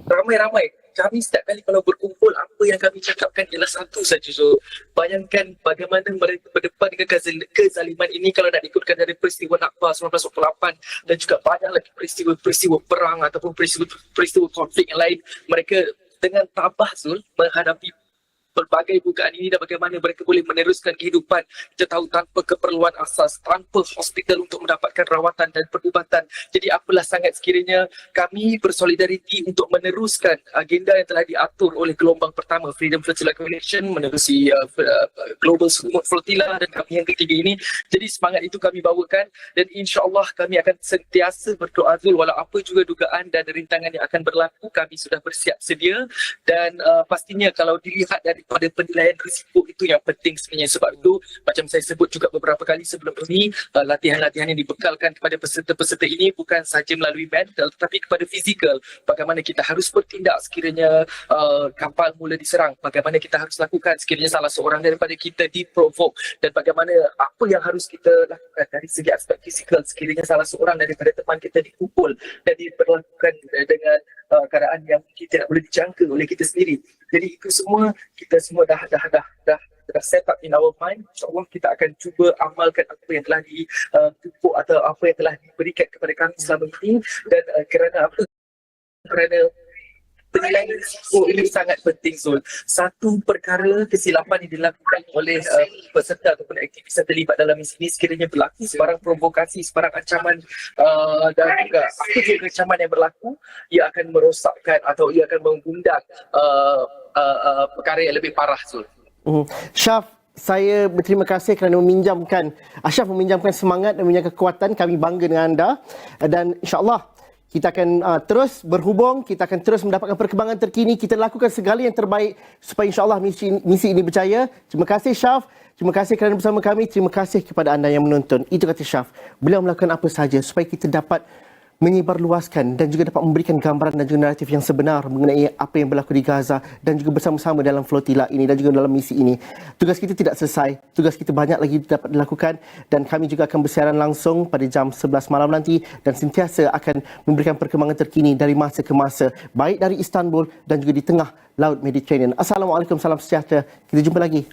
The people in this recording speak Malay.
ramai-ramai. Kami setiap kali kalau berkumpul, apa yang kami cakapkan ialah satu saja. So, bayangkan bagaimana mereka berdepan dengan kezaliman ini kalau nak ikutkan dari peristiwa Nakba 1948 dan juga banyak lagi peristiwa-peristiwa perang ataupun peristiwa konflik yang lain. Mereka dengan tabah Zul menghadapi pelbagai bukaan ini dan bagaimana mereka boleh meneruskan kehidupan. Kita tahu tanpa keperluan asas, tanpa hospital untuk mendapatkan rawatan dan perubatan. Jadi apalah sangat sekiranya kami bersolidariti untuk meneruskan agenda yang telah diatur oleh gelombang pertama Freedom Flotilla Coalition menerusi Global Smooth Flotilla dan kami yang ketiga ini. Jadi semangat itu kami bawakan dan insya-Allah kami akan sentiasa berdoa Zul walau apa juga dugaan dan rintangan yang akan berlaku, kami sudah bersiap sedia dan pastinya kalau dilihat daripada penilaian risiko itu yang penting sebenarnya. Sebab itu macam saya sebut juga beberapa kali sebelum ini, latihan-latihan yang dibekalkan kepada peserta-peserta ini bukan sahaja melalui mental tetapi kepada fizikal. Bagaimana kita harus bertindak sekiranya kapal mula diserang, bagaimana kita harus lakukan sekiranya salah seorang daripada kita diprovok, dan bagaimana apa yang harus kita lakukan dari segi aspek fizikal sekiranya salah seorang daripada teman kita dipukul dan diperlakukan dengan keadaan yang mungkin tidak boleh dijangka oleh kita sendiri. Jadi itu semua kita semua dah set up in our mind. InsyaAllah kita akan cuba amalkan apa yang telah dipupuk atau apa yang telah diberikan kepada kami selama ini. Dan kerana apa? Kerana penilaian risiko ini sangat penting Zul. Satu perkara kesilapan yang dilakukan oleh peserta ataupun aktivis yang terlibat dalam misi ini sekiranya berlaku sebarang provokasi, sebarang ancaman dan juga apa je ancaman yang berlaku, ia akan merosakkan atau ia akan mengundang perkara yang lebih parah Zul. Syaf, saya berterima kasih kerana Ashraf meminjamkan semangat dan meminjamkan kekuatan. Kami bangga dengan anda dan insya-Allah kita akan terus berhubung, kita akan terus mendapatkan perkembangan terkini. Kita lakukan segala yang terbaik supaya insya-Allah misi ini berjaya. Terima kasih Syaf. Terima kasih kerana bersama kami. Terima kasih kepada anda yang menonton. Itu kata Syaf. Beliau melakukan apa sahaja supaya kita dapat menyebarluaskan dan juga dapat memberikan gambaran dan juga naratif yang sebenar mengenai apa yang berlaku di Gaza dan juga bersama-sama dalam flotilla ini dan juga dalam misi ini. Tugas kita tidak selesai, tugas kita banyak lagi dapat dilakukan dan kami juga akan bersiaran langsung pada jam 11 malam nanti dan sentiasa akan memberikan perkembangan terkini dari masa ke masa, baik dari Istanbul dan juga di tengah Laut Mediterranean. Assalamualaikum, salam sejahtera. Kita jumpa lagi.